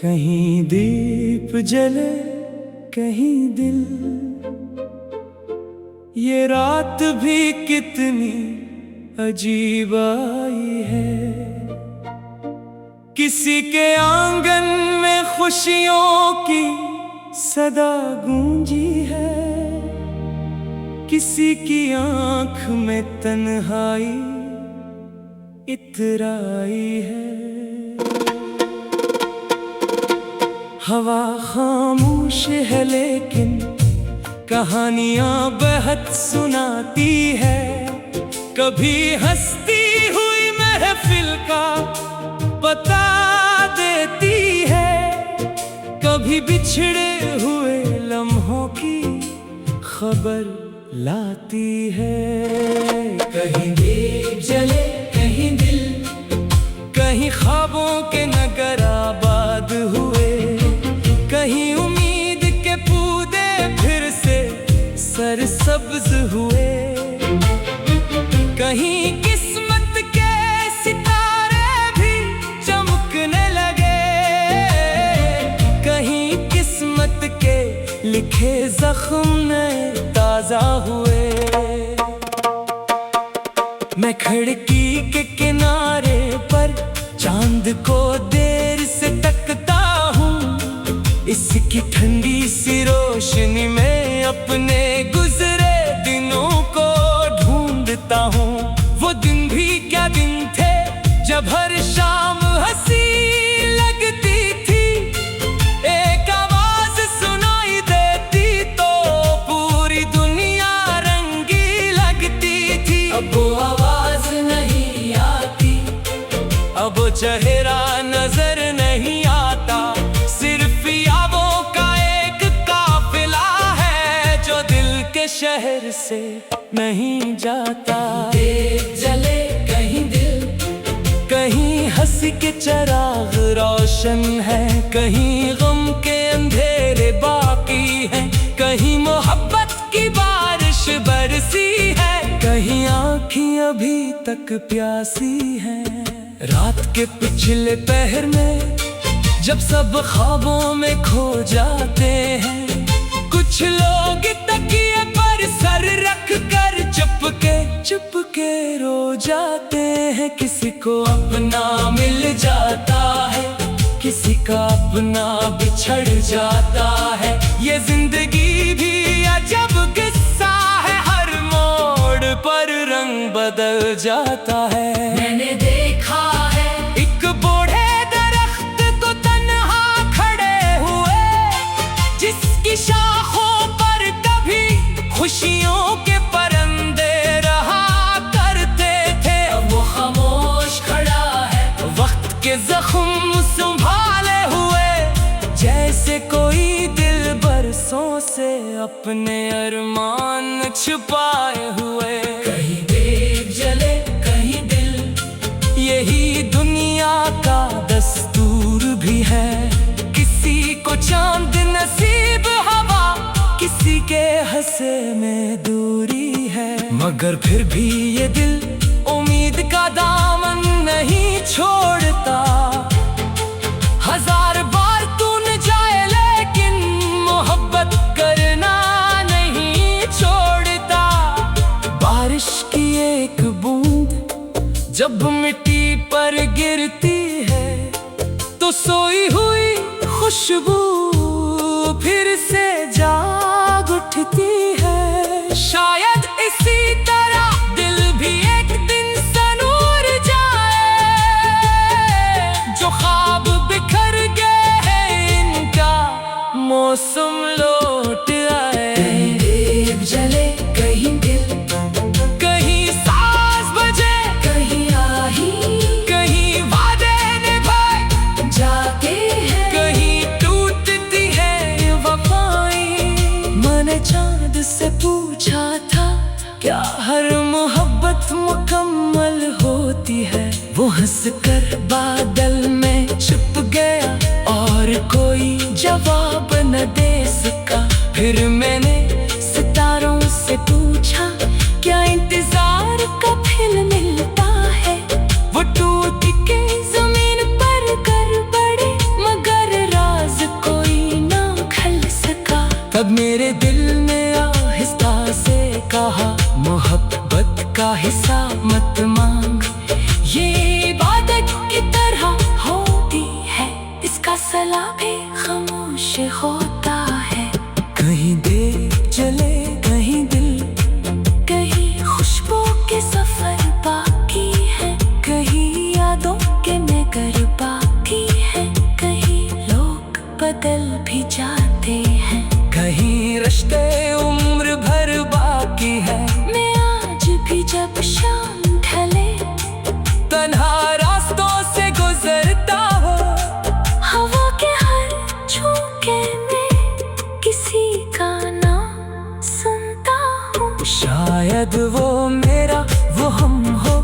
कहीं दीप जले कहीं दिल, ये रात भी कितनी अजीब आई है। किसी के आंगन में खुशियों की सदा गूंजी है, किसी की आंख में तन्हाई इतराई है। हवा खामोश है लेकिन कहानियां बहुत सुनाती है। कभी हंसती हुई महफिल का पता देती है, कभी बिछड़े हुए लम्हों की खबर लाती है। कहीं दीप जले कहीं दिल, कहीं ख्वाबों के नगर आबाद हुए, कहीं उम्मीद के पौधे फिर से सरसब्ज हुए, कहीं किस्मत के सितारे भी चमकने लगे, कहीं किस्मत के लिखे जख्म नए ताजा हुए। मैं खिड़की के किनारे पर चांद को देर से तकता हूँ, इसकी ठंडी सी रोशनी में अपने गुजरे दिनों को ढूंढता हूँ। वो दिन भी क्या दिन थे जब हर शाम हंसी लगती थी, एक आवाज सुनाई देती तो पूरी दुनिया रंगी लगती थी। अब वो आवाज नहीं आती, अब वो चेहरा नजर नहीं आता, सिर्फ यादों का एक काफिला है जो दिल के शहर से नहीं जाता। दीप जले कहीं दिल, कहीं हंसी के चिराग रोशन है, कहीं गम के अंधेरे बाकी हैं, कहीं मोहब्बत की बारिश बरसी है, कहीं आँखें अभी तक प्यासी हैं। रात के पिछले पहर में जब सब ख्वाबों में खो जाते हैं, कुछ लोग तकिए पर सर रख कर चुपके रो जाते हैं। किसी को अपना मिल जाता है, किसी का अपना बिछड़ जाता है। ये जिंदगी भी अजब किस्सा है, हर मोड़ पर रंग बदल जाता है। मैंने देखा है एक बूढ़े दरख्त को तन्हा खड़े हुए, जिसकी शाखों पर कभी खुशियों के परिंदे रहा करते थे। अब वो खामोश खड़ा है, वक्त के जख्म संभाले हुए, जैसे कोई दिल बरसों से अपने अरमान छुपाए हुए। कहीं दीप जले कहीं दिल, यही दुनिया का दस्तूर भी है। किसी को चांद नसीब हवा, किसी के हंसे में दूरी है, मगर फिर भी ये दिल उम्मीद का दामन नहीं छोड़ता। हजार बार तून जाए लेकिन मोहब्बत करना नहीं छोड़ता। बारिश की एक बूंद जब मिट्टी पर गिरती है, तो सोई हुई खुशबू फिर से जाग उठती है। शायद इसी तरह दिल भी एक दिन सनूर जाए, जो ख्वाब बिखर गए हैं इनका मौसम लौट आए। कहीं दीप जले कहीं दिल, कहीं सांस बजे कहीं आही, कहीं वादे निभाए जाते हैं, कहीं टूटती है वफाएं। मैंने चांद से पूछा था क्या हर मोहब्बत मुकम्मल होती है, वो हंसकर बादल में छुप गया और कोई जवाब न दे सका। फिर मैंने सितारों से पूछा क्या इंतजार का फल मिलता है, वो टूट के जमीन पर कर पड़े मगर मेरे दिल ने आहिस्ता से कहा, मोहब्बत का हिस्सा मत मांग, ये इबादत की तरह होती है, इसका सलाह भी खामोश होता है। कहीं देर चले कहीं दिल, कहीं खुशबू के सफर बाकी है, कहीं यादों के नगर बाकी है, कहीं लोग बदल भी जाते हैं, कहीं रिश्ते उम्र भर बाकी है। मैं आज भी जब शाम ढले तन्हा रास्तों से गुजरता हो, हवा के हर झोंके में किसी का नाम सुनता हूँ। शायद वो मेरा वो हम हो,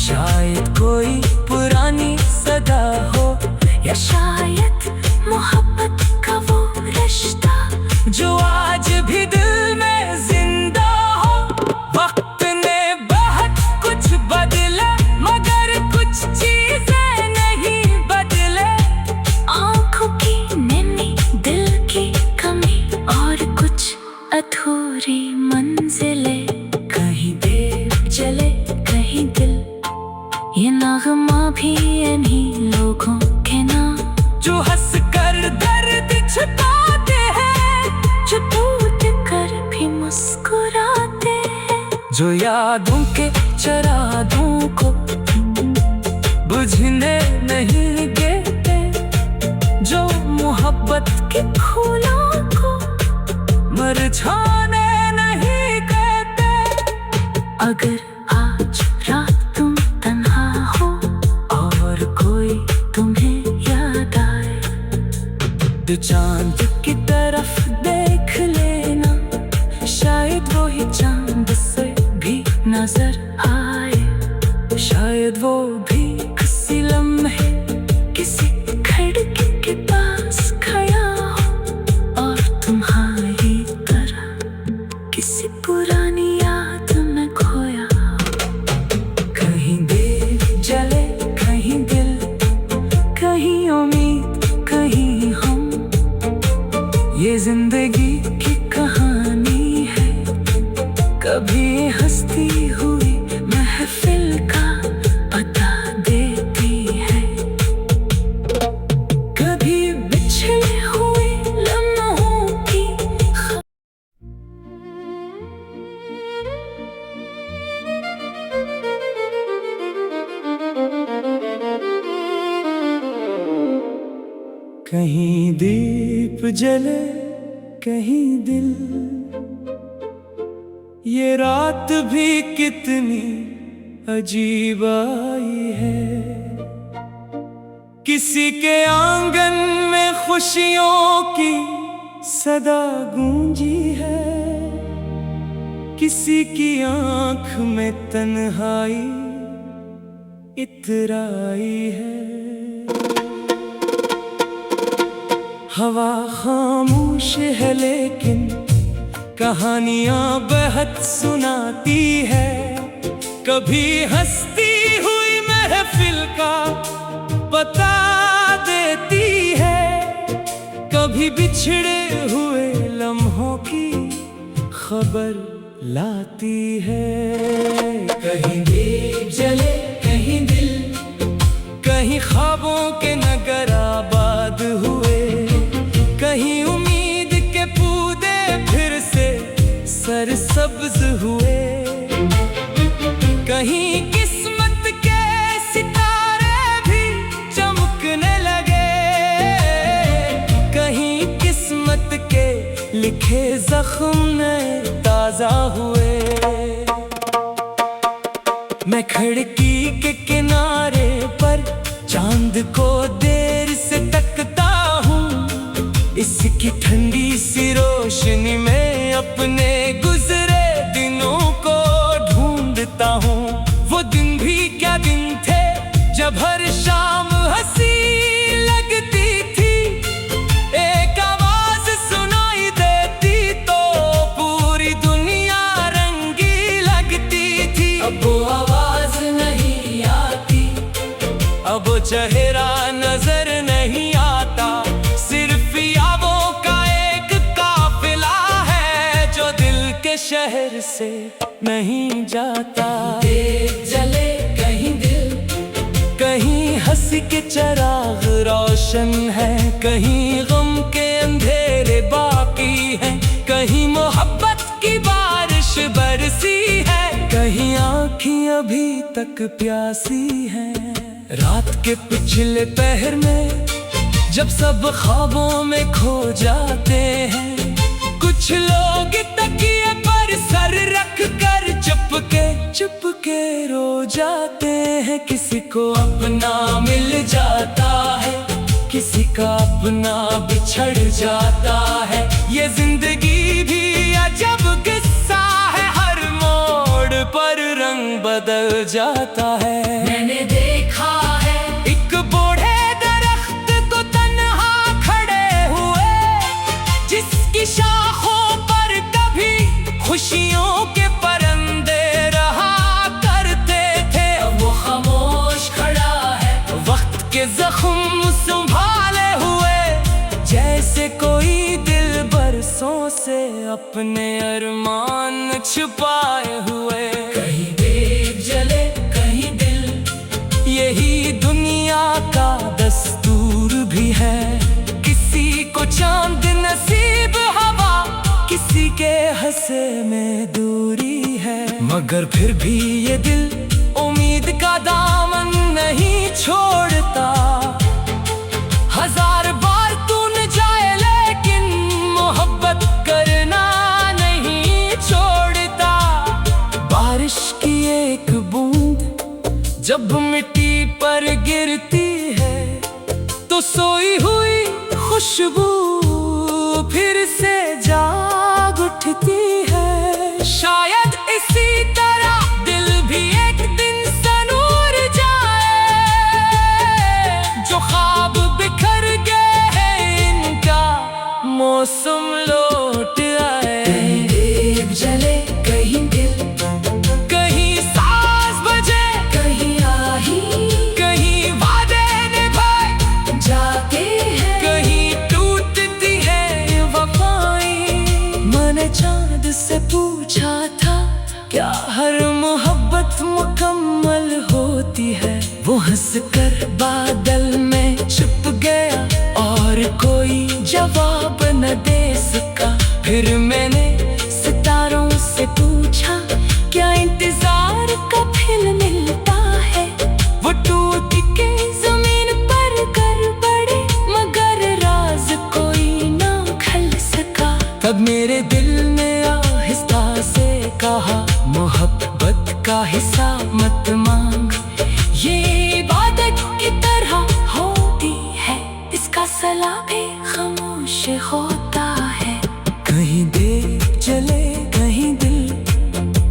शायद कोई पुरानी सदा हो, या शायद मोहब्बत का वो रिश्ता जो आज भी दिल में जिंदा हो। वक्त ने बहुत कुछ बदला मगर कुछ चीजें नहीं बदले, आंखों की नमी, दिल की कमी और कुछ अधूरी मंजिलें, कहीं देर चले कहीं दिल, ये नगमा भी इन्हीं लोगों के नाम, जो हंस कर दर्द छुपाते हैं, जो टूट कर भी मुस्कुराते हैं, जो यादों के चरागों को बुझने नहीं देते, जो मोहब्बत के फूलों को मुरझाने नहीं कहते। अगर आज रात तुम तन्हा हो और कोई तुम्हें याद आए, तो चांद की तरफ देख लेना, शायद वो ही चांद से भी नजर आए, शायद वो भी किसी लम्हे किसी खिड़की के पास खड़ा हो और तुम्हारी तरह किसी पुरानी याद में खोया हो। कहीं देर जले कहीं दिल, कहीं उम्मीद कहीं हम, ये जिंदगी की कहानी है, कभी हंसती हुई महफिल का पता देती है, कभी बिछड़े हुए लम्हों की कहीं दीप जले कहीं दिल, ये रात भी कितनी अजीब आई है, किसी के आंगन में खुशियों की सदा गूंजी है, किसी की आंख में तन्हाई इतराई है। हवा खामोश है लेकिन कहानियां बहुत सुनाती है, कभी हंसती हुई महफिल का पता देती है, कभी बिछड़े हुए लम्हों की खबर लाती है। कहीं दीप जले कहीं दिल, कहीं ख्वाबों के नगर आबाद हुए, कहीं उम्मीद के पौधे फिर से सरसब्ज हुए, कहीं किस्मत के सितारे भी चमकने लगे, कहीं किस्मत के लिखे जख्म नए ताजा हुए। मैं खिड़की के किनारे पर चांद को देर से तकता हूँ, इसकी ठंडी सी रोशनी में अपने गुजरे दिनों को ढूंढता हूँ। वो दिन भी क्या दिन थे जब हर शाम हंसी लगती थी, एक आवाज सुनाई देती तो पूरी दुनिया रंगी लगती थी। अब वो आवाज नहीं आती, अब वो चेहरा नजर नहीं आता, सिर्फ यादों का एक काफिला के शहर से नहीं जाता। दीप जले कहीं दिल, कहीं हंसी के चिराग रोशन है, कहीं गम के अंधेरे बाकी हैं, कहीं मोहब्बत की बारिश बरसी है, कहीं आँखें अभी तक प्यासी हैं। रात के पिछले पहर में जब सब ख्वाबों में खो जाते हैं, कुछ लोग तकिए पर सर रख कर चुपके रो जाते हैं। किसी को अपना मिल जाता है, किसी का अपना बिछड़ जाता है। ये जिंदगी भी अजब किस्सा है, हर मोड़ पर रंग बदल जाता है। मैंने देखा है एक बूढ़े दरख्त को तन्हा खड़े हुए, जिसकी शाखों पर कभी खुशियों के परिंदे रहा करते थे। अब वो खामोश खड़ा है, वक्त के जख्म संभाले हुए, जैसे कोई दिल बरसों से अपने अरमान छुपाए हुए। कहीं दीप जले कहीं दिल, यही दुनिया का दस्तूर भी है। किसी को चांद नसीब हवा, किसी के हंसे में दूरी है, मगर फिर भी ये दिल उम्मीद का दामन नहीं छोड़ता। हजार बार तून जाए लेकिन मोहब्बत करना नहीं छोड़ता। बारिश की एक बूंद जब मिट्टी पर गिरती है, तो सोई हुई खुशबू फिर से जाग उठती है। शायद इसी तरह दिल भी एक दिन सनूर जाए, जो ख्वाब बिखर गए हैं इनका मौसम लौट आए। कहीं दीप जले कहीं दिल, कहीं सांस बजे कहीं आही, कहीं वादे निभाए जाते हैं, कहीं टूटती है वफाएं। मैंने चांद से पूछा था क्या हर मोहब्बत मुकम्मल होती है, वो हंसकर बादल में छुप गया और कोई जवाब न दे सका। फिर मैंने सितारों से पूछा क्या इंतजार का फल मिलता है, वो टूट के जमीन पर कर पड़े मगर राज कोई ना खल सका। तब मेरे दिल ने आहिस्ता से कहा मोहब्बत का हिस्सा मत मांग, ये इबादत की तरह होती है, इसका सला भी खामोश होता है। कहीं दीप जले कहीं दिल,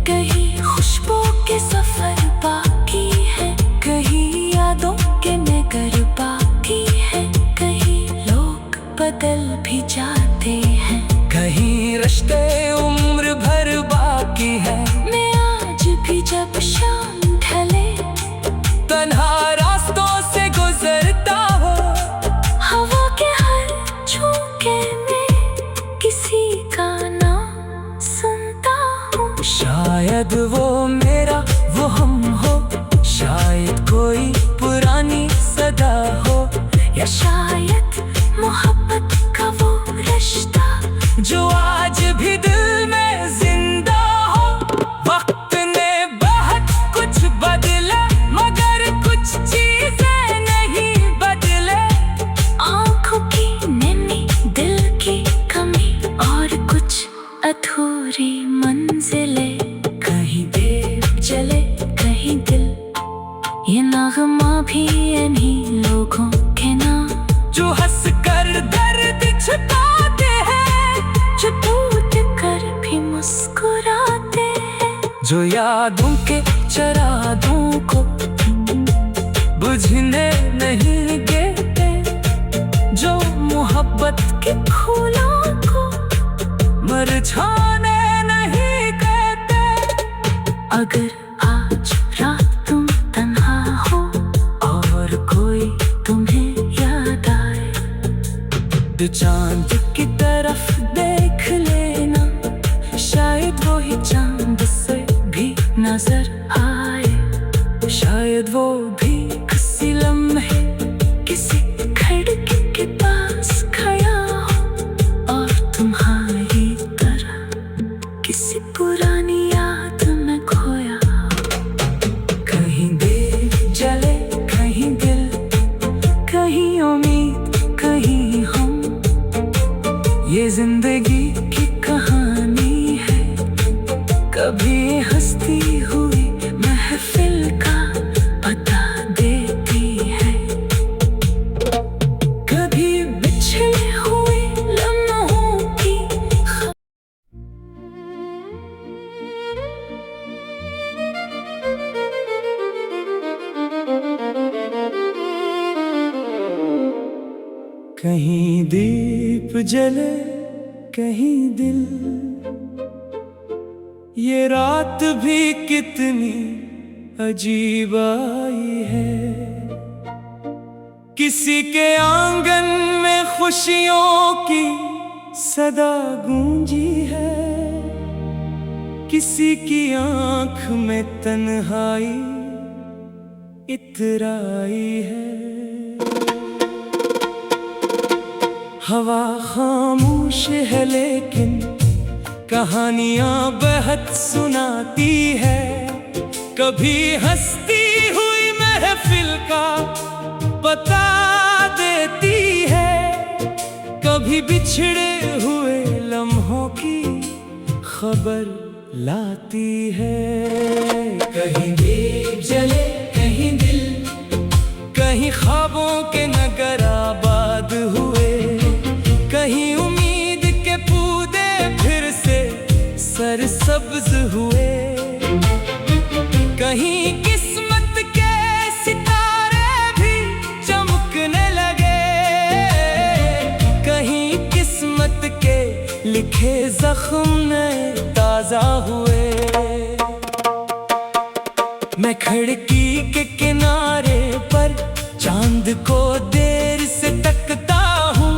कहीं खुशबू के सफर बाकी है, कहीं यादों के नगर बाकी है, कहीं लोग बदल भी जाते हैं, कहीं रिश्ते उम्र भर बाकी है। मैं आज भी जब शाम ढले तन्हा रास्तों से गुजरता हो, हवा के हर झोंके में किसी का नाम सुनता हूँ। शायद वो मेरा वो हम हो, शायद कोई पुरानी सदा हो, या शायद मोहब्बत का वो रिश्ता जो आज भी दिल में जिंदा हो। वक्त ने बहुत कुछ बदला मगर कुछ चीजें नहीं बदले, आंखों की नमी, दिल की कमी और कुछ अधूरी मंजिलें। कहीं दीप जले कहीं दिल, ये नगमा भी इन्हीं लोगों के नाम, जो हंस कर दर्द छुपाते हैं, जो टूट कर भी मुस्कुराते हैं, जो यादों के चरागों को बुझने नहीं देते, जो मोहब्बत के फूलों को मुरझाने नहीं कहते। अगर आज रात तुम तन्हा हो और कोई तुम्हें याद आए, तो चांद की तरफ देख लेना, शायद वो पुरानी याद में खोया। कहीं दीप जले, कहीं दिल, कहीं उम्मीद, कहीं हम। ये जिंदगी की कहानी है। कभी हंसती हुई महफिल का पता देती है, कभी बिछड़े हुए लम्हों की। कहीं दीप जले, कहीं दिल, ये रात भी कितनी अजीब आई है। किसी के आंगन में खुशियों की सदा गूंजी है, किसी की आंख में तन्हाई इतराई है। हवा खामोश है लेकिन कहानियां बहुत सुनाती है। कभी हंसती हुई महफिल का पता देती है, कभी बिछड़े हुए लम्हों की खबर लाती है। कहीं दीप जले, कहीं दिल, कहीं ख्वाबों के नगर आबाद हुए, कहीं उम्मीद के पौधे फिर से सरसब्ज हुए, कहीं किस्मत के सितारे भी चमकने लगे, कहीं किस्मत के लिखे जख्म नए ताजा हुए। मैं खिड़की के किनारे पर चांद को देर से तकता हूँ,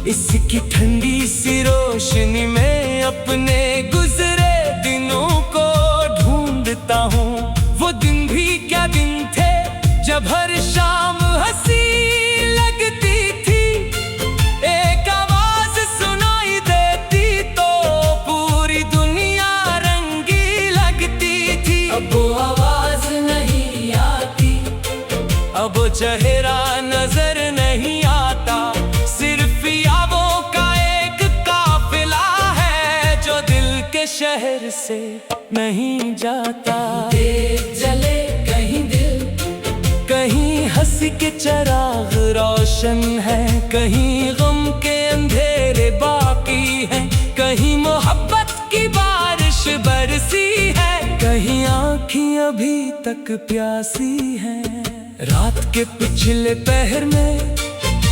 इसकी ठंडी सी रोशनी में अपने गुजरे दिनों को ढूंढता हूँ। वो दिन भी क्या दिन थे जब हर शाम हंसी लगती थी, एक आवाज सुनाई देती तो पूरी दुनिया रंगी लगती थी। अब वो आवाज नहीं आती, अब वो चेहरा नजर नहीं आता, सिर्फ यादों का एक काफिला है जो दिल के शहर से नहीं जाता। दीप जले, कहीं दिल, कहीं हंसी के चिराग रोशन है, कहीं गम के अंधेरे बाकी हैं, कहीं मोहब्बत की बारिश बरसी है, कहीं आँखें अभी तक प्यासी हैं। रात के पिछले पहर में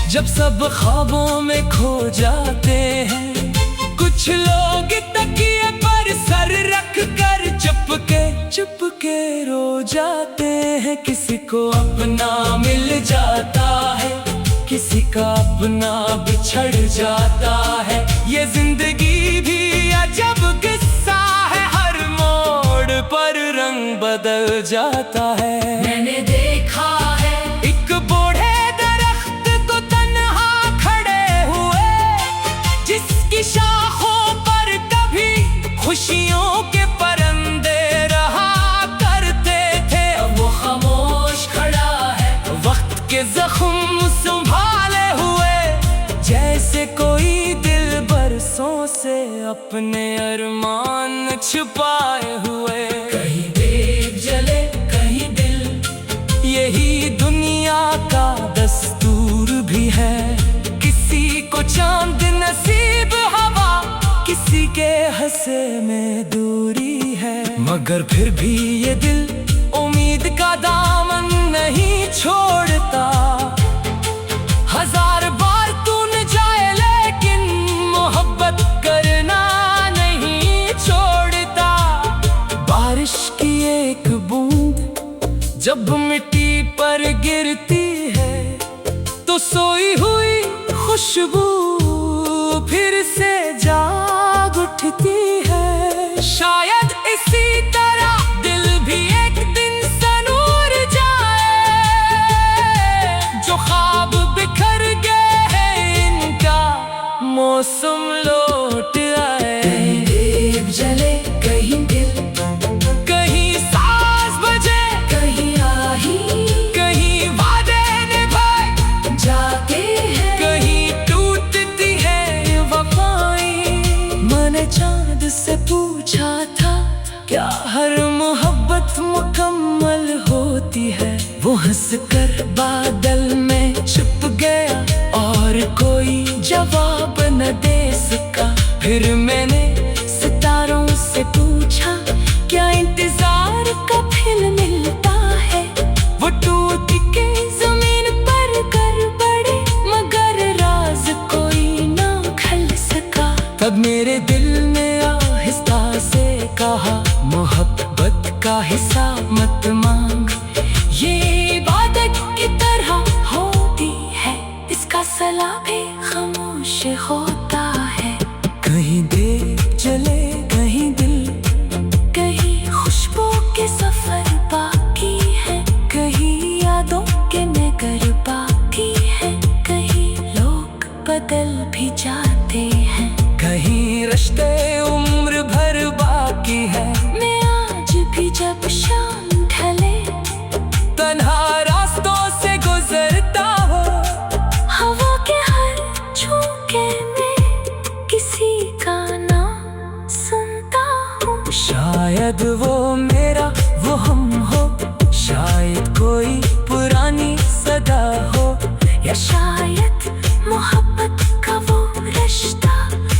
जब सब ख्वाबों में खो जाते हैं, कुछ लोग तकिए पर सर रख कर चुपके रो जाते हैं। किसी को अपना मिल जाता है, किसी का अपना बिछड़ जाता है। ये जिंदगी भी अजब किस्सा है, हर मोड़ पर रंग बदल जाता है। मैंने देखा है एक बूढ़े दरख्त को तन्हा खड़े हुए, जिसकी शाखों पर कभी खुशियों के परिंदे रहा करते थे। अब वो खामोश खड़ा है, वक्त के जख्म संभाले हुए, जैसे कोई दिल बरसों से अपने अरमान छुपाए हुए। कहीं दीप जले, कहीं दिल, यही दुनिया का दस्तूर भी है। किसी को चांद नसीब हवा, किसी के हंसे में दूरी है, मगर फिर भी ये दिल उम्मीद का दामन नहीं छोड़ता। हजार बार तून जाए लेकिन मोहब्बत करना नहीं छोड़ता। बारिश की एक बूंद जब मिट्टी पर गिरती है, तो सोई हुई खुशबू फिर से जाग उठती है। शायद इसी तरह दिल भी एक दिन सनूर जाए, जो ख्वाब बिखर गए हैं इनका मौसम लौट आए। कहीं दीप जले, से पूछा था क्या हर मोहब्बत मुकम्मल होती है। वो हंसकर बादल में छुप गया और कोई जवाब न दे सका। फिर मैंने सितारों से पूछा क्या इंतजार का फल मिलता है। वो टूट के जमीन पर गिर पड़े मगर राज कोई ना खोल सका। तब मेरे दिल ने आहिस्ता से कहा मोहब्बत का हिसाब मत मांग, ये इबादत की तरह होती है, इसका सला भी खामोश होता है। कहीं देर चले कहीं दिल, कहीं खुशबू के सफर बाकी है, कहीं यादों के नगर बाकी है, कहीं लोग बदल भी जाते हैं, कहीं रिश्ते उम्र भर बाकी है। मैं आज भी जब शाम ढले तन्हा रास्तों से गुजरता हो, हवा के हर झोंके में किसी का नाम सुनता हूँ। शायद वो मेरा वो हम हो, शायद कोई पुरानी सदा हो, या शायद मोहब्बत का वो रिश्ता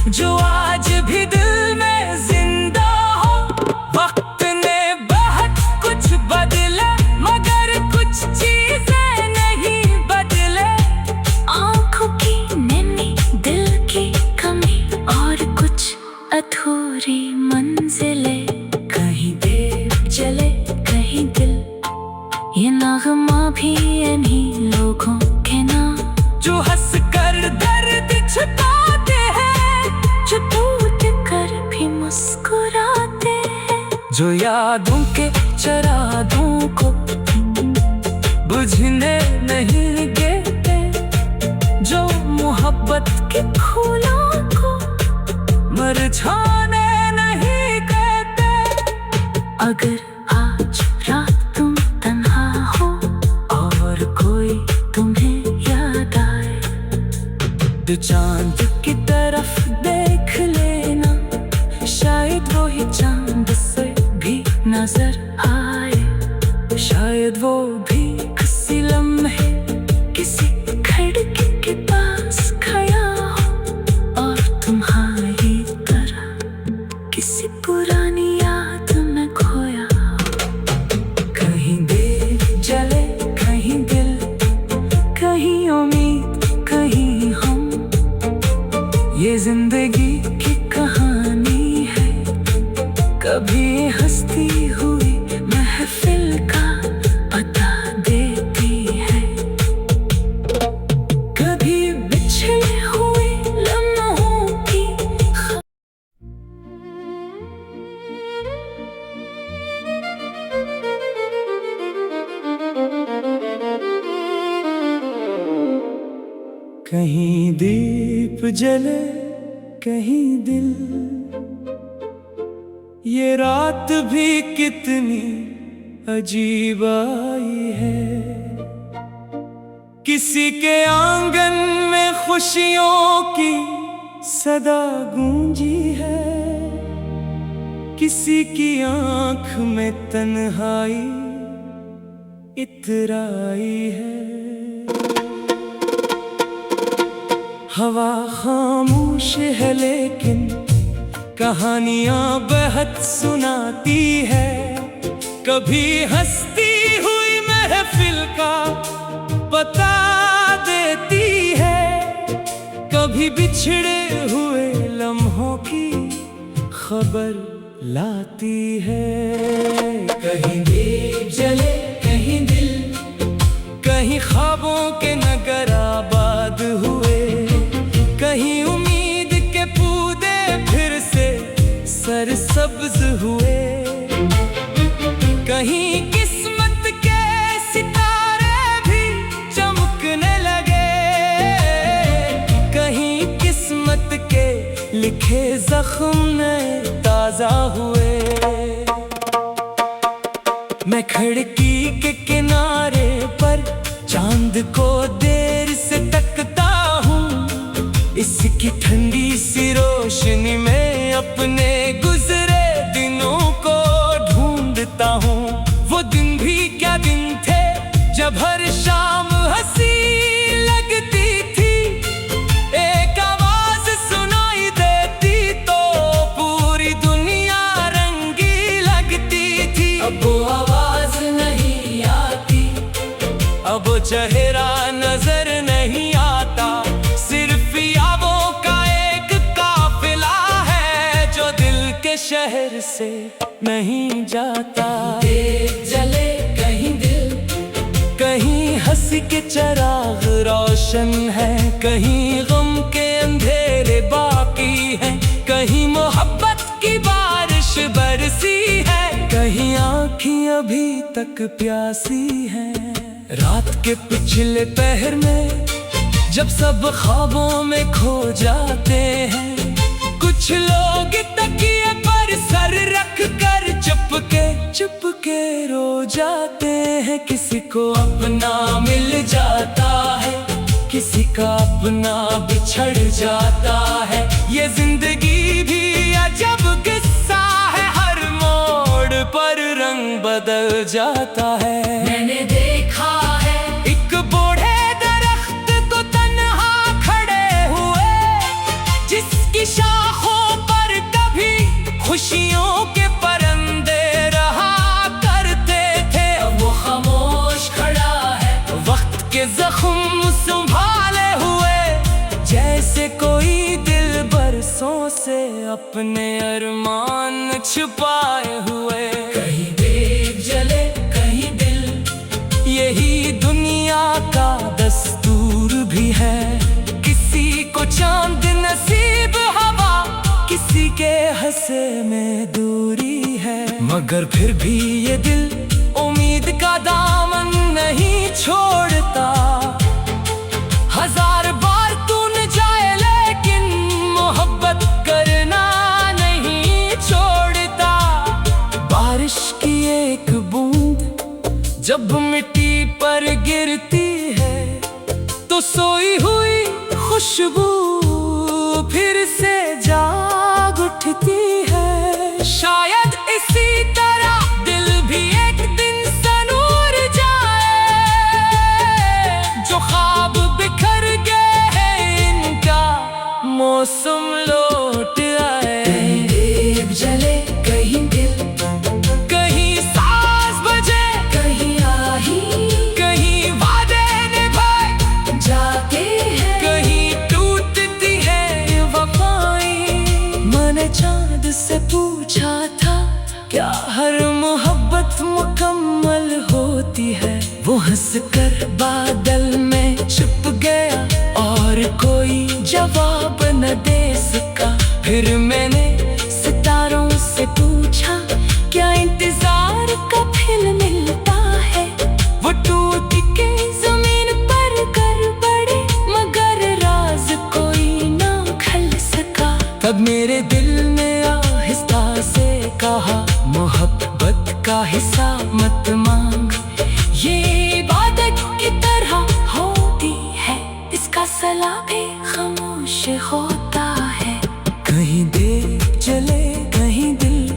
जो आज भी दिल में जिंदा हो। वक्त ने बहुत कुछ बदला मगर कुछ चीजें नहीं बदले। आंखों की नमी, दिल की कमी और कुछ अधूरी मंजिलें। कहीं देर चले कहीं दिल, ये नगमा भी इन्हीं लोगों के नाम जो हंस कर दर्द छुपाते हैं, जो टूट कर भी मुस्कुराते हैं, जो यादों के चरागों को बुझने नहीं देते, जो मोहब्बत के फूलों को मुरझाने नहीं देते। अगर आज रात तुम तन्हा हो और कोई तुम्हें याद आए, तो चांद की तरफ देख लेना, शायद वो ही चांद से भी नजर आए, शायद वो भी किसी लम्हे किसी खिड़की के पास खड़ा हो और तुम्हारी तरह किसी पुरानी याद में खोया हो। कहीं देर जले कहीं दिल, कहीं उम्मीद कहीं हम, ये जिंदगी की कहानी है, कभी हंसती हुई महफिल का पता देती है, कभी बिछड़े हुए लम्हों की। कहीं दीप जले कहीं दिल, ये रात भी कितनी अजीब आई है। किसी के आंगन में खुशियों की सदा गूंजी है, किसी की आंख में तन्हाई इतराई है। हवा खामोश है लेकिन कहानियां बहुत सुनाती है, कभी हंसती हुई महफिल का पता देती है, कभी बिछड़े हुए लम्हों की खबर लाती है। कहीं दीप जले कहीं दिल, कहीं ख्वाबों के नगर आबाद हुए, कहीं उम्मीद के पौधे फिर से सरसब्ज हुए, कहीं किस्मत के सितारे भी चमकने लगे, कहीं किस्मत के लिखे जख्म नए ताजा हुए। मैं खिड़की के किनारे पर चांद को देर से तकता हूँ, इसकी ठंडी सी रोशनी में अपने शहर से नहीं जाता। देख जले कहीं दिल, कहीं हंसी के चिराग रोशन है, कहीं गम के अंधेरे बाकी हैं, कहीं मोहब्बत की बारिश बरसी है, कहीं आँखें अभी तक प्यासी हैं। रात के पिछले पहर में जब सब ख्वाबों में खो जाते हैं, कुछ लोग तकिए पर सर रख कर चुपके रो जाते हैं। किसी को अपना मिल जाता है, किसी का अपना बिछड़ जाता है। ये जिंदगी भी अजब किस्सा है, हर मोड़ पर रंग बदल जाता है। मैंने देखा है एक बूढ़े दरख्त को तन्हा खड़े हुए, जिसकी शाखों पर कभी खुशियों के परिंदे रहा करते थे। अब वो खामोश खड़ा है, वक्त के जख्म संभाले हुए, जैसे कोई दिल बरसों से अपने अरमान छुपाए हुए। कहीं देख जले कहीं दिल, यही दुनिया का दस्तूर भी है। किसी को चांद नसीब हवा, किसी के हंसे में दूरी है, मगर फिर भी ये दिल उम्मीद का दामन नहीं छोड़ता। हजार बार तून जाए लेकिन मोहब्बत करना नहीं छोड़ता। बारिश की एक बूंद जब मिट्टी पर गिरती है, तो सोई हुई खुशबू फिर से जाग उठती है। शायद इसी तरह दिल भी एक दिन सनूर जाए, जो ख्वाब बिखर गए हैं इनका मौसम लौट आए। कहीं देख जले कहीं दिल, कहीं सांस बजे, कहीं आही कहीं वादे निभाए जाते हैं। कहीं टूटती है वफाएं। मैंने चांद से पूछा था, क्या हर मोहब्बत मुकम्मल होती है? वो हंसकर बादल में छुप गया और कोई जवाब न दे सका। फिर मैंने सितारों से पूछा, क्या इंतजार का फल मिलता है? वो टूट के जमीन पर कर पड़े, मगर राज कोई ना खल सका। तब मेरे दिल ने आहिस्ता से कहा, मोहब्बत का हिसाब मत मांग, ये इबादत की तरह होती है, इसका सला भी खामोश होता है। कहीं देख जले कहीं दिल,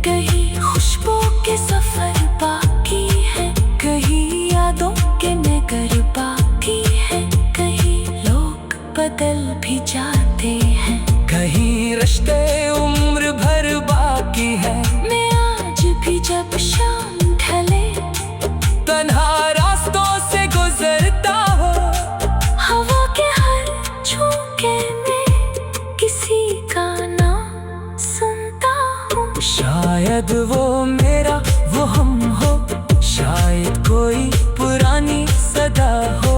कहीं खुशबू के सफर बाकी है, कहीं यादों के नगर बाकी है, कहीं लोग बदल भी जाते हैं। कहीं रिश्ते उम्र भर बाकी है। मैं आज भी जब शाम ढले, तन्हा रास्तों से गुजरता हो, हवा के हर झोंके में किसी का नाम सुनता हूँ। शायद वो मेरा वो हम हो, शायद कोई पुरानी सदा हो,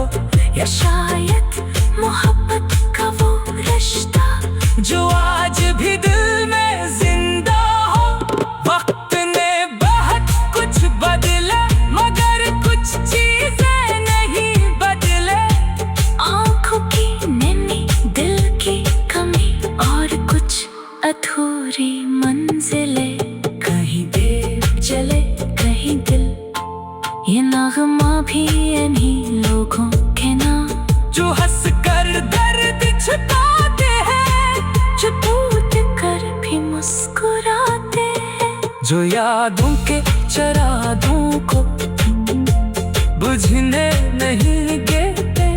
या शायद मोहब्बत का वो रिश्ता जो आज भी दिल में जिंदा हो। वक्त ने बहुत कुछ बदला, मगर कुछ चीजें नहीं बदले। आँखों की नमी, दिल की कमी और कुछ अधूरी मंजिलें। कहीं देर जले कहीं दिल, ये नगमा भी इन्हीं लोगों के नाम, जो हंस कर दर्द छुपाते हैं, जो टूट कर भी मुस्कुराते हैं, जो यादों के चरागों को बुझने नहीं देते,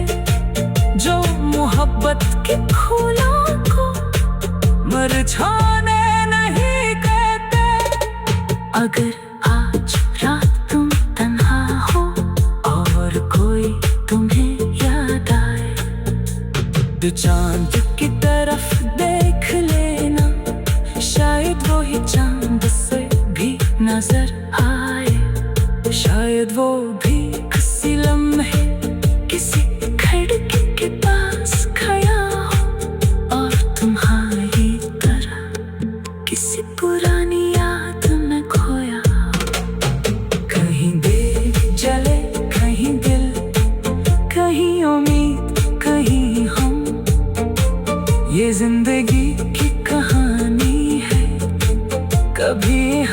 जो मोहब्बत के फूलों को मुरझाने नहीं कहते। अगर आज रात तुम तन्हा हो और कोई तुम्हें याद आए, तो चांद की तरफ देख लेना, शायद शायद वो ही चांद से भी नजर आए, शायद वो भी किसी लम्हे किसी खिड़की के पास खड़ा हो और तुम्हारी तरह किसी पुरानी याद में खोया हो। कहीं देर जले, कहीं दिल, कहीं उम्मीद, कहीं हम। ये जिंदगी की कहानी है, कभी